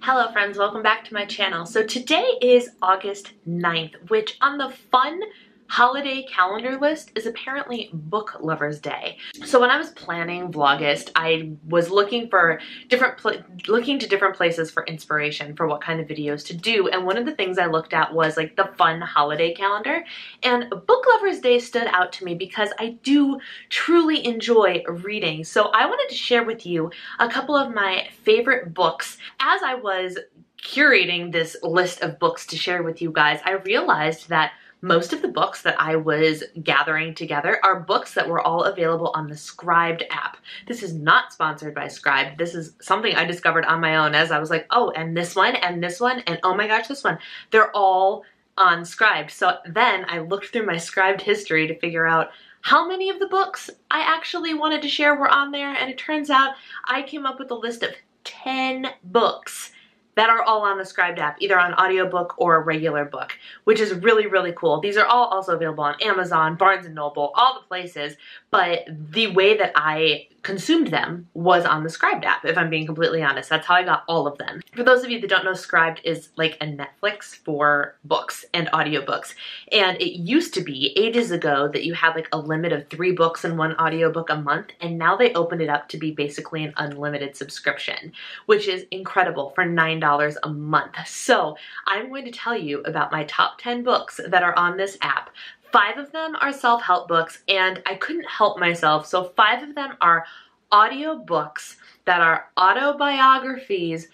Hello friends, welcome back to my channel. So today is August 9th, which on the fun holiday calendar list is apparently Book Lovers Day. So when I was planning Vlogust, I was looking to different places for inspiration for what kind of videos to do, and one of the things I looked at was like the fun holiday calendar, and Book Lovers Day stood out to me because I do truly enjoy reading. So I wanted to share with you a couple of my favorite books. As I was curating this list of books to share with you guys, I realized that most of the books that I was gathering together are books that were all available on the Scribd app. This is not sponsored by Scribd. This is something I discovered on my own as I was like, oh, and this one, and this one, and oh my gosh, this one. They're all on Scribd. So then I looked through my Scribd history to figure out how many of the books I actually wanted to share were on there, and it turns out I came up with a list of 10 books that are all on the Scribd app, either on audiobook or a regular book, which is really, really cool. These are all also available on Amazon, Barnes & Noble, all the places, but the way that I consumed them was on the Scribd app, if I'm being completely honest. That's how I got all of them. For those of you that don't know, Scribd is like a Netflix for books and audiobooks. And it used to be ages ago that you had like a limit of 3 books and 1 audiobook a month, and now they opened it up to be basically an unlimited subscription, which is incredible for $9 a month. So I'm going to tell you about my top 10 books that are on this app. 5 of them are self-help books, and I couldn't help myself. So 5 of them are audiobooks that are autobiographies,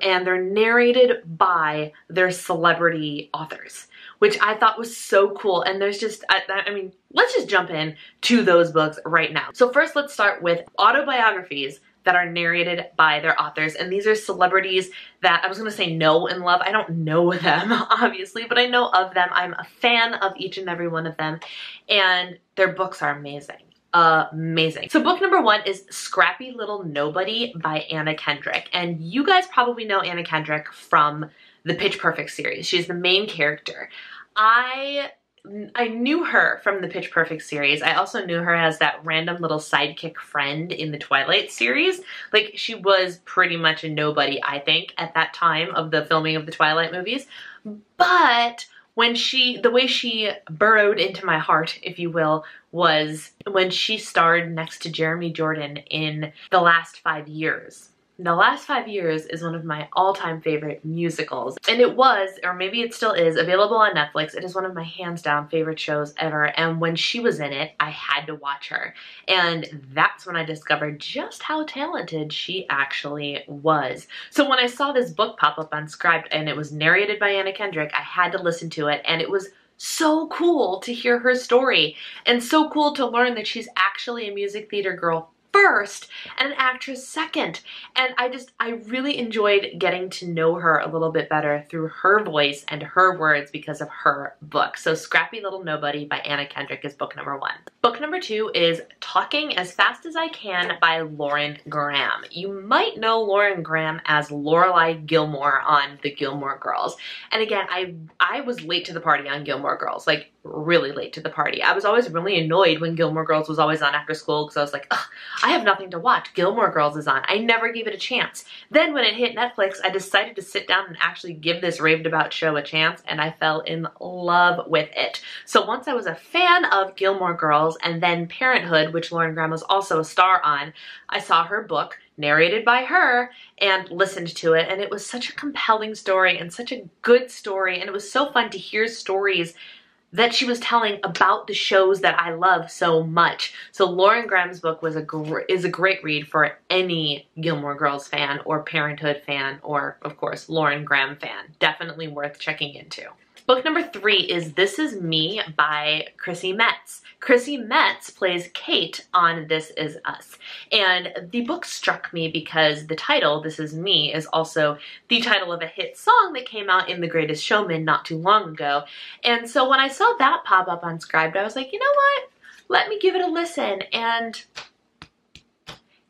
and they're narrated by their celebrity authors, which I thought was so cool. And there's just, I mean, let's just jump in to those books right now. So first, let's start with autobiographies that are narrated by their authors. And these are celebrities that I was gonna say know and love. I don't know them, obviously, but I know of them. I'm a fan of each and every one of them, and their books are amazing. Amazing. So book number 1 is Scrappy Little Nobody by Anna Kendrick. And you guys probably know Anna Kendrick from the Pitch Perfect series. She's the main character. I knew her from the Pitch Perfect series. I also knew her as that random little sidekick friend in the Twilight series. Like, she was pretty much a nobody, I think, at that time of the filming of the Twilight movies. But when the way she burrowed into my heart, if you will, was when she starred next to Jeremy Jordan in The Last 5 Years. The Last 5 Years is one of my all-time favorite musicals, and it was, or maybe it still is, available on Netflix. It is one of my hands-down favorite shows ever, and when she was in it, I had to watch her, and that's when I discovered just how talented she actually was. So when I saw this book pop up on Scribd, and it was narrated by Anna Kendrick, I had to listen to it, and it was so cool to hear her story, and so cool to learn that she's actually a music theater girl first and an actress second. And I really enjoyed getting to know her a little bit better through her voice and her words because of her book. So Scrappy Little Nobody by Anna Kendrick is book number 1. Book number 2 is Talking as Fast as I Can by Lauren Graham. You might know Lauren Graham as Lorelai Gilmore on The Gilmore Girls. And again, I was late to the party on Gilmore Girls, like really late to the party. I was always really annoyed when Gilmore Girls was always on after school because I was like, ugh, I have nothing to watch. Gilmore Girls is on. I never gave it a chance. Then when it hit Netflix, I decided to sit down and actually give this raved about show a chance, and I fell in love with it. So once I was a fan of Gilmore Girls and then Parenthood, which Lauren Graham was also a star on, I saw her book narrated by her and listened to it, and it was such a compelling story and such a good story, and it was so fun to hear stories that she was telling about the shows that I love so much. So Lauren Graham's book was is a great read for any Gilmore Girls fan or Parenthood fan or, of course, Lauren Graham fan. Definitely worth checking into. Book number 3 is This Is Me by Chrissy Metz. Chrissy Metz plays Kate on This Is Us. And the book struck me because the title, This Is Me, is also the title of a hit song that came out in The Greatest Showman not too long ago. And so when I saw that pop up on Scribd, I was like, you know what? Let me give it a listen. And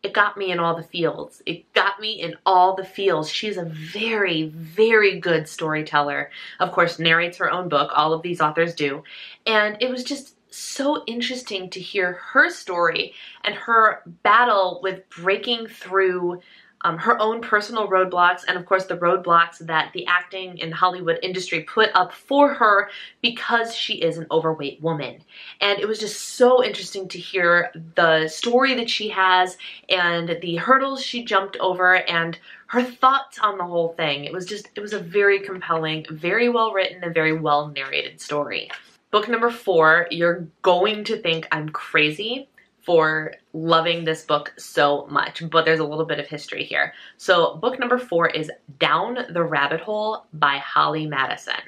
it got me in all the feels. It got me in all the feels. She's a very, very good storyteller. Of course, narrates her own book. All of these authors do. And it was just so interesting to hear her story and her battle with breaking through her own personal roadblocks, and of course the roadblocks that the acting and Hollywood industry put up for her because she is an overweight woman. And it was just so interesting to hear the story that she has and the hurdles she jumped over and her thoughts on the whole thing. It was a very compelling, very well written, and very well narrated story. Book number 4, you're going to think I'm crazy for loving this book so much, but there's a little bit of history here. So book number 4 is Down the Rabbit Hole by Holly Madison.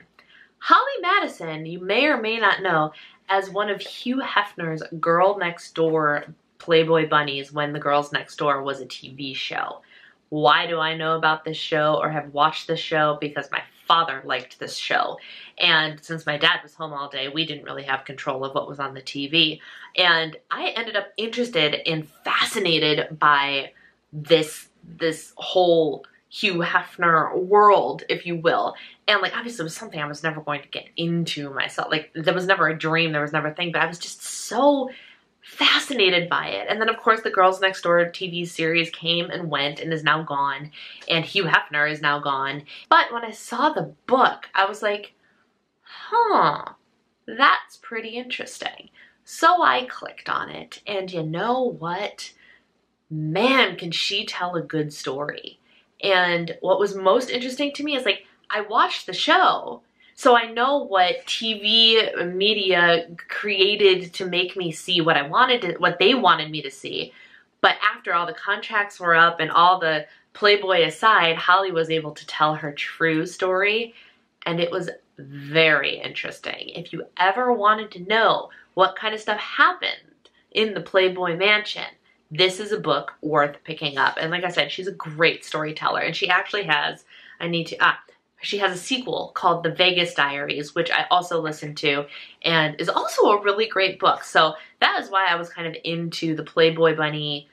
Holly Madison, you may or may not know, as one of Hugh Hefner's Girl Next Door Playboy bunnies when The Girls Next Door was a TV show. Why do I know about this show or have watched this show? Because my father liked this show. And since my dad was home all day, we didn't really have control of what was on the TV. And I ended up interested and fascinated by this whole Hugh Hefner world, if you will. And like, obviously it was something I was never going to get into myself. Like, there was never a dream, there was never a thing, but I was just so fascinated by it. And then of course the Girls Next Door TV series came and went and is now gone, and Hugh Hefner is now gone. But when I saw the book, I was like, huh, that's pretty interesting. So I clicked on it, and you know what? Man, can she tell a good story. And what was most interesting to me is, like, I watched the show, so I know what TV media created to make me see what I wanted to, what they wanted me to see. But after all the contracts were up and all the Playboy aside, Holly was able to tell her true story, and it was very interesting. If you ever wanted to know what kind of stuff happened in the Playboy Mansion, this is a book worth picking up. And like I said, she's a great storyteller, and she actually has, she has a sequel called The Vegas Diaries, which I also listened to, and is also a really great book. So that is why I was kind of into the Playboy Bunny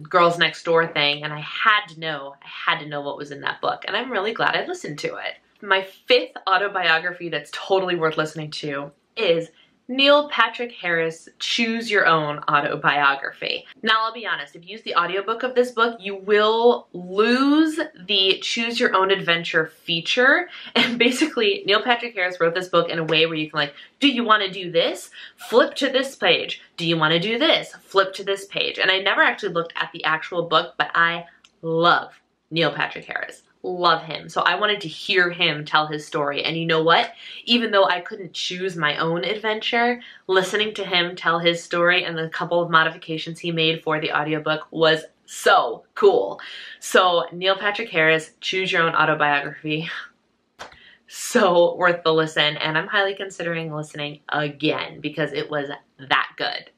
Girls Next Door thing, and I had to know what was in that book, and I'm really glad I listened to it. My 5th autobiography that's totally worth listening to is Neil Patrick Harris' Choose Your Own Autobiography. Now, I'll be honest, if you use the audiobook of this book, you will lose the Choose Your Own Adventure feature. And basically, Neil Patrick Harris wrote this book in a way where you can, like, do you want to do this? Flip to this page. Do you want to do this? Flip to this page. And I never actually looked at the actual book, but I love Neil Patrick Harris. Love him. So I wanted to hear him tell his story. And you know what? Even though I couldn't choose my own adventure, listening to him tell his story and the couple of modifications he made for the audiobook was so cool. So Neil Patrick Harris, Choose Your Own Autobiography. So worth the listen. And I'm highly considering listening again because it was that good.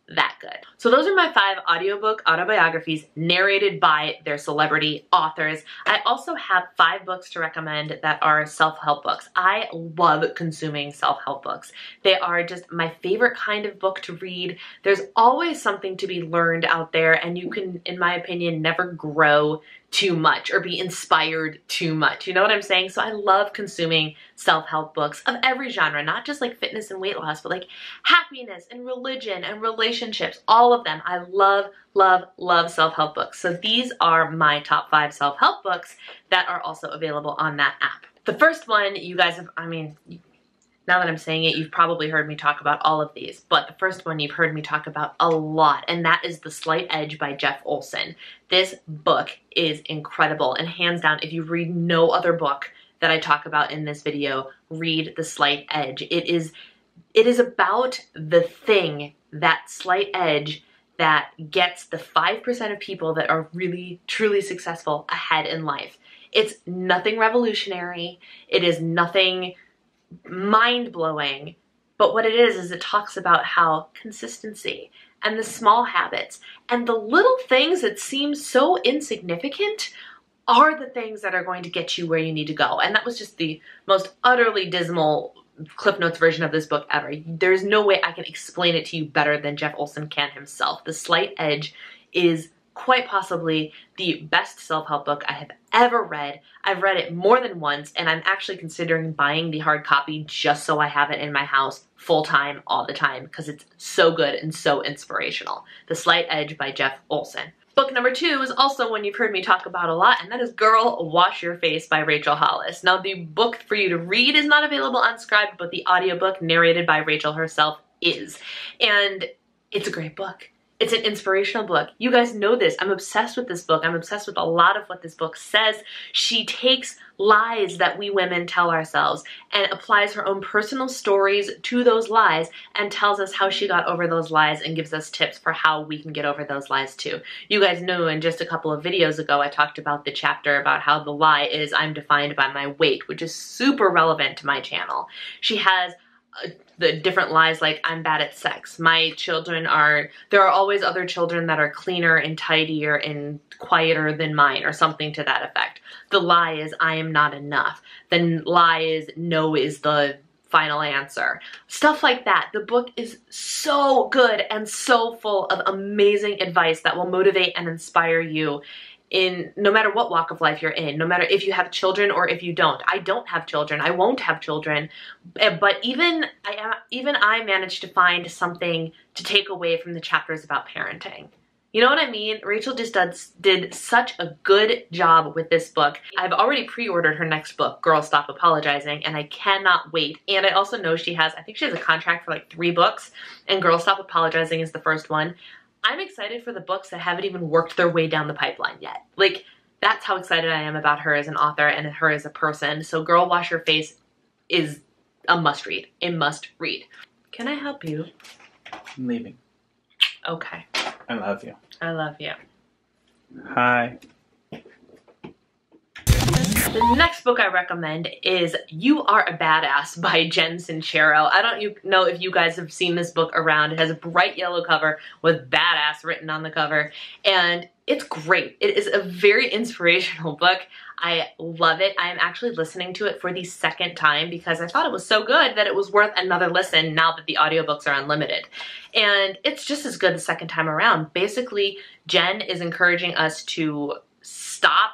That good. So those are my 5 audiobook autobiographies narrated by their celebrity authors. I also have 5 books to recommend that are self-help books. I love consuming self-help books. They are just my favorite kind of book to read. There's always something to be learned out there, and you can, in my opinion, never grow too much or be inspired too much. You know what I'm saying? So I love consuming self-help books of every genre, not just like fitness and weight loss, but like happiness and religion and relationships, all of them. I love, love, love self-help books. So these are my top 5 self-help books that are also available on that app. The first one, you guys have, now that I'm saying it, you've probably heard me talk about all of these, but the first one you've heard me talk about a lot, and that is The Slight Edge by Jeff Olson. This book is incredible, and hands down, if you read no other book that I talk about in this video, read The Slight Edge. It is about the thing, that slight edge, that gets the 5% of people that are really, truly successful ahead in life. It's nothing revolutionary. It is nothing mind-blowing, but what it is it talks about how consistency and the small habits and the little things that seem so insignificant are the things that are going to get you where you need to go. And that was just the most utterly dismal Cliff Notes version of this book ever. There's no way I can explain it to you better than Jeff Olson can himself. The Slight Edge is quite possibly the best self-help book I have ever read. I've read it more than once, and I'm actually considering buying the hard copy just so I have it in my house full-time all the time because it's so good and so inspirational. The Slight Edge by Jeff Olson. Book number 2 is also one you've heard me talk about a lot, and that is Girl, Wash Your Face by Rachel Hollis. Now, the book for you to read is not available on Scribd, but the audiobook narrated by Rachel herself is. And it's a great book. It's an inspirational book. You guys know this. I'm obsessed with this book. I'm obsessed with a lot of what this book says. She takes lies that we women tell ourselves and applies her own personal stories to those lies and tells us how she got over those lies and gives us tips for how we can get over those lies too. You guys know in just a couple of videos ago I talked about the chapter about how the lie is I'm defined by my weight, which is super relevant to my channel. She has the different lies like I'm bad at sex. My children are, there are always other children that are cleaner and tidier and quieter than mine, or something to that effect. The lie is I am not enough. The lie is no is the final answer. Stuff like that. The book is so good and so full of amazing advice that will motivate and inspire you in no matter what walk of life you're in, no matter if you have children or if you don't. I don't have children. I won't have children. But even I managed to find something to take away from the chapters about parenting. You know what I mean? Rachel just did such a good job with this book. I've already pre-ordered her next book, Girl, Stop Apologizing, and I cannot wait. And I also know she has, I think she has a contract for like 3 books, and Girl, Stop Apologizing is the first one. I'm excited for the books that haven't even worked their way down the pipeline yet. Like, that's how excited I am about her as an author and her as a person. So Girl, Wash Your Face is a must read. A must read. Can I help you? I'm leaving. Okay. I love you. I love you. Hi. The next book I recommend is You Are a Badass by Jen Sincero. I don't know if you guys have seen this book around. It has a bright yellow cover with badass written on the cover, and it's great. It is a very inspirational book. I love it. I am actually listening to it for the second time because I thought it was so good that it was worth another listen now that the audiobooks are unlimited. And it's just as good the second time around. Basically, Jen is encouraging us to stop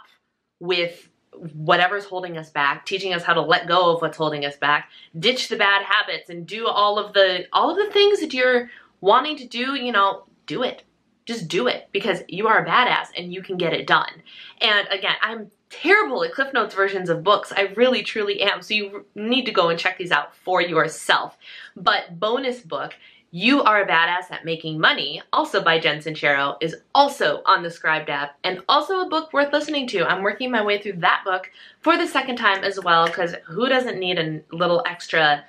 with whatever's holding us back, teaching us how to let go of what's holding us back, ditch the bad habits, and do all of the things that you're wanting to do. You know, do it. Just do it, because you are a badass and you can get it done. And again, I'm terrible at Cliff Notes versions of books. I really, truly am. So you need to go and check these out for yourself. But bonus book, You Are a Badass at Making Money, also by Jen Sincero, is also on the Scribd app and also a book worth listening to. I'm working my way through that book for the second time as well, because who doesn't need a little extra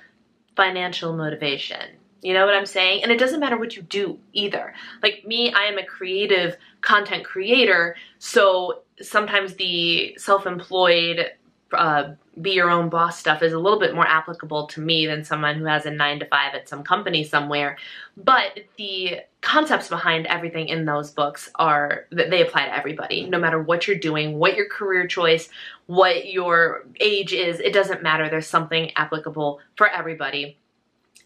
financial motivation? You know what I'm saying? And it doesn't matter what you do either. Like me, I am a creative content creator, so sometimes the self-employed be your own boss stuff is a little bit more applicable to me than someone who has a 9-to-5 at some company somewhere. But the concepts behind everything in those books are that they apply to everybody, no matter what you're doing, what your career choice, what your age is, it doesn't matter. There's something applicable for everybody.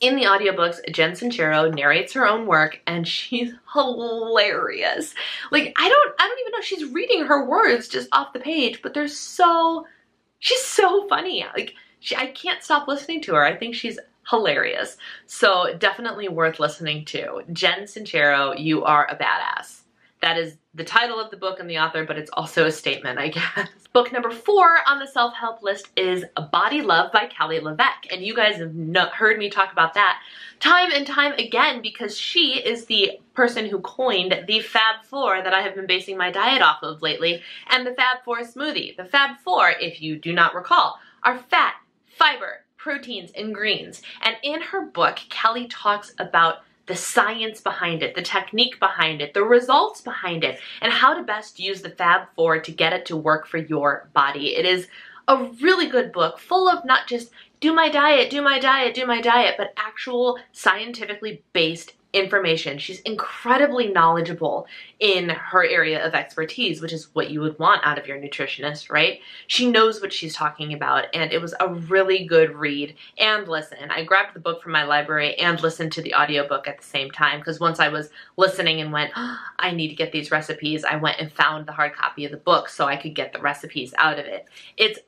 In the audiobooks, Jen Sincero narrates her own work, and she's hilarious. Like, I don't even know, she's reading her words just off the page, but she's so funny. Like, I can't stop listening to her. I think she's hilarious. So definitely worth listening to. Jen Sincero, You Are a Badass. That is the title of the book and the author, but it's also a statement, I guess. Book number 4 on the self-help list is Body Love by Kelly LeVeque. And you guys have heard me talk about that time and time again, because she is the person who coined the Fab 4 that I have been basing my diet off of lately, and the Fab 4 smoothie. The Fab 4, if you do not recall, are fat, fiber, proteins, and greens. And in her book, Kelly talks about the science behind it, the technique behind it, the results behind it, and how to best use the Fab 4 to get it to work for your body. It is a really good book full of not just do my diet, do my diet, do my diet, but actual scientifically based information. She's incredibly knowledgeable in her area of expertise, which is what you would want out of your nutritionist, right? She knows what she's talking about, and it was a really good read and listen. I grabbed the book from my library and listened to the audiobook at the same time, because once I was listening and went, oh, I need to get these recipes, I went and found the hard copy of the book so I could get the recipes out of it. It's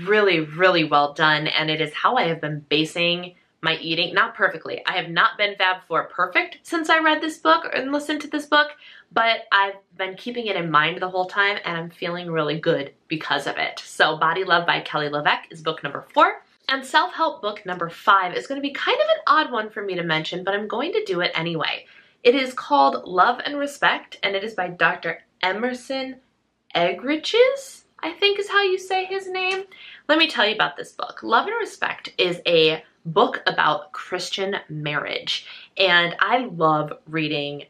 really, really well done, and it is how I have been basing my eating, not perfectly. I have not been Fab Four perfect since I read this book and listened to this book, but I've been keeping it in mind the whole time and I'm feeling really good because of it. So Body Love by Kelly LeVeque is book number 4. And self-help book number 5 is going to be kind of an odd one for me to mention, but I'm going to do it anyway. It is called Love and Respect, and it is by Dr. Emerson Eggerichs, I think is how you say his name. Let me tell you about this book. Love and Respect is a book about Christian marriage, and I love reading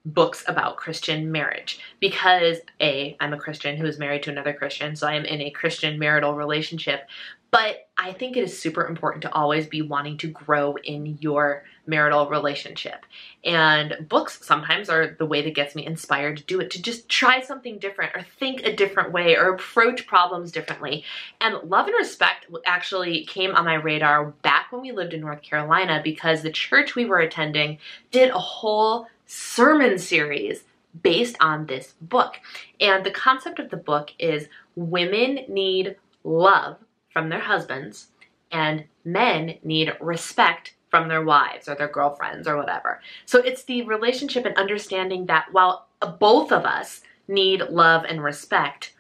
books about Christian marriage because A, I'm a Christian who is married to another Christian, so I am in a Christian marital relationship. But I think it is super important to always be wanting to grow in your marital relationship. And books sometimes are the way that gets me inspired to do it, to just try something different or think a different way or approach problems differently. And Love and Respect actually came on my radar back when we lived in North Carolina because the church we were attending did a whole sermon series based on this book. And the concept of the book is women need love from their husbands and men need respect from their wives or their girlfriends or whatever. So it's the relationship and understanding that while both of us need love and respect,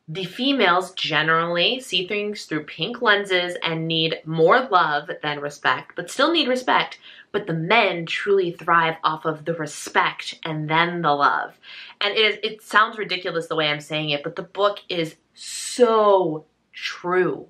the females generally see things through pink lenses and need more love than respect, but still need respect. But the men truly thrive off of the respect and then the love. And it sounds ridiculous the way I'm saying it, but the book is so true.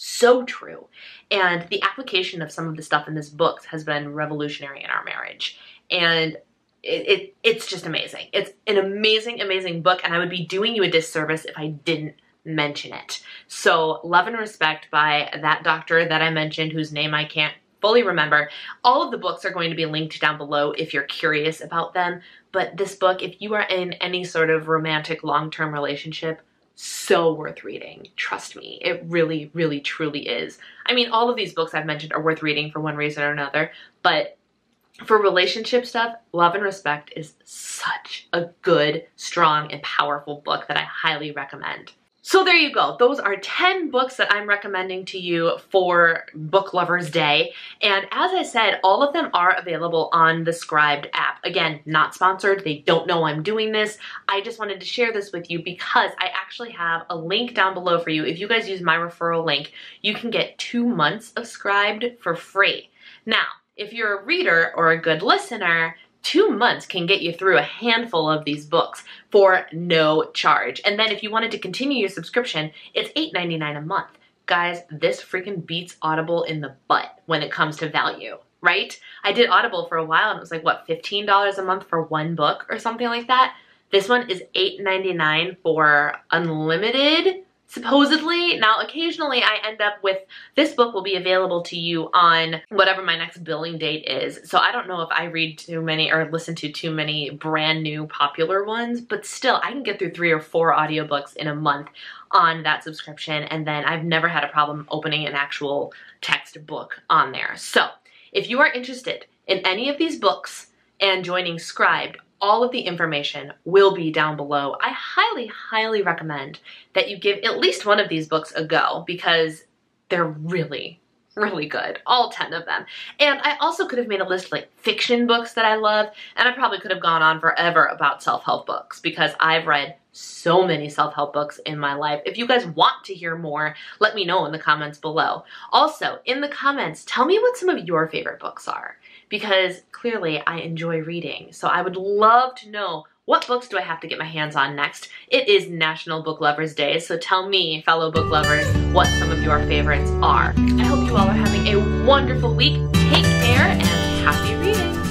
So true. And the application of some of the stuff in this book has been revolutionary in our marriage. And it's just amazing. It's an amazing, amazing book, and I would be doing you a disservice if I didn't mention it. So Love and Respect by that doctor that I mentioned, whose name I can't fully remember. All of the books are going to be linked down below if you're curious about them. But this book, if you are in any sort of romantic long-term relationship, so worth reading. Trust me, it really, really, truly is. I mean, all of these books I've mentioned are worth reading for one reason or another, but for relationship stuff, Love and Respect is such a good, strong, and powerful book that I highly recommend. So there you go. Those are 10 books that I'm recommending to you for Book Lovers Day. And as I said, all of them are available on the Scribd app. Again, not sponsored. They don't know I'm doing this. I just wanted to share this with you because I actually have a link down below for you. If you guys use my referral link, you can get 2 months of Scribd for free. Now, if you're a reader or a good listener, 2 months can get you through a handful of these books for no charge. And then if you wanted to continue your subscription, it's $8.99 a month. Guys, this freaking beats Audible in the butt when it comes to value, right? I did Audible for a while and it was like, what, $15 a month for one book or something like that? This one is $8.99 for unlimited, supposedly. Now, occasionally I end up with, this book will be available to you on whatever my next billing date is. So I don't know if I read too many or listen to too many brand new popular ones, but still I can get through 3 or 4 audiobooks in a month on that subscription. And then I've never had a problem opening an actual text book on there. So if you are interested in any of these books and joining Scribd, all of the information will be down below. I highly, highly recommend that you give at least one of these books a go because they're really, really good. All 10 of them. And I also could have made a list of like fiction books that I love, and I probably could have gone on forever about self-help books because I've read so many self-help books in my life. If you guys want to hear more, let me know in the comments below. Also, in the comments, tell me what some of your favorite books are, because clearly I enjoy reading. So I would love to know, what books do I have to get my hands on next? It is National Book Lovers Day, so tell me, fellow book lovers, what some of your favorites are. I hope you all are having a wonderful week. Take care and happy reading.